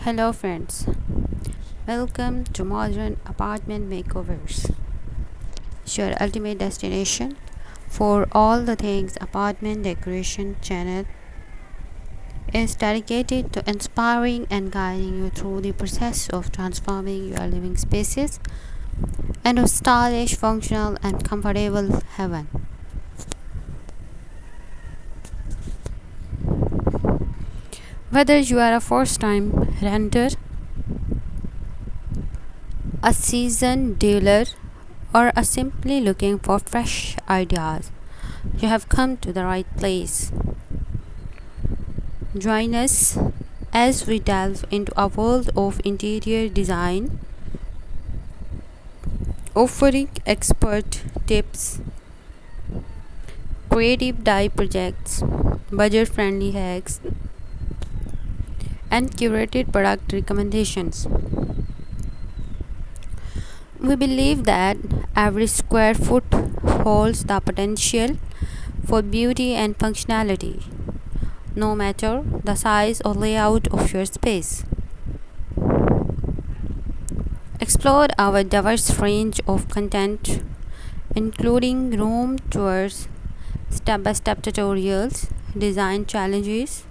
Hello, friends. Welcome to Modern Apartment Makeovers, your ultimate destination for all the things apartment decoration. Channel is dedicated to inspiring and guiding you through the process of transforming your living spaces into stylish, functional, and comfortable heaven. Whether you are a first-time renter, a seasoned dealer, or are simply looking for fresh ideas, you have come to the right place. Join us as we delve into a world of interior design, offering expert tips, creative dye projects, budget friendly hacks, and curated product recommendations. We believe that every square foot holds the potential for beauty and functionality, no matter the size or layout of your space. Explore our diverse range of content, including room tours, step by step tutorials, design challenges,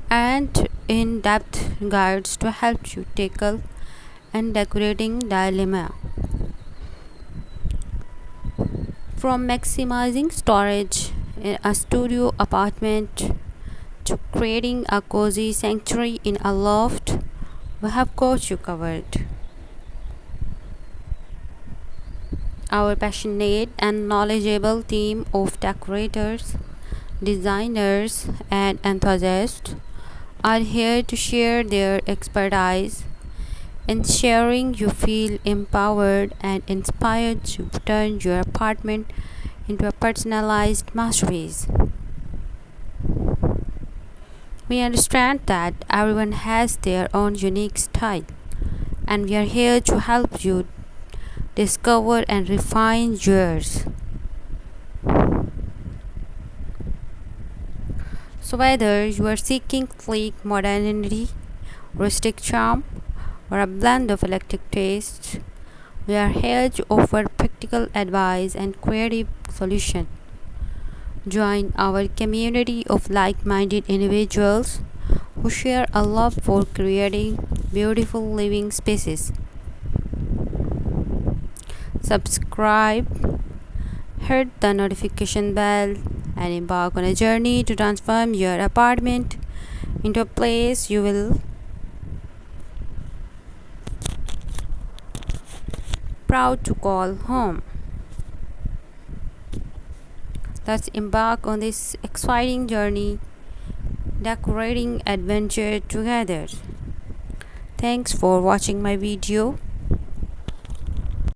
and in depth guides to help you tackle and decorating dilemma. From maximizing storage in a studio apartment to creating a cozy sanctuary in a loft, we have got you covered. Our passionate and knowledgeable team of decorators, designers, and enthusiasts are here to share their expertise, ensuring you feel empowered and inspired to turn your apartment into a personalized masterpiece. We understand that everyone has their own unique style, and we are here to help you discover and refine yours. So, whether you are seeking sleek modernity, rustic charm, or a blend of eclectic tastes, we are here to offer practical advice and creative solutions. Join our community of like minded individuals who share a love for creating beautiful living spaces. Subscribe, hit the notification bell, and embark on a journey to transform your apartment into a place you will proud to call home. Let's embark on this exciting journey, decorating adventure together. Thanks for watching my video.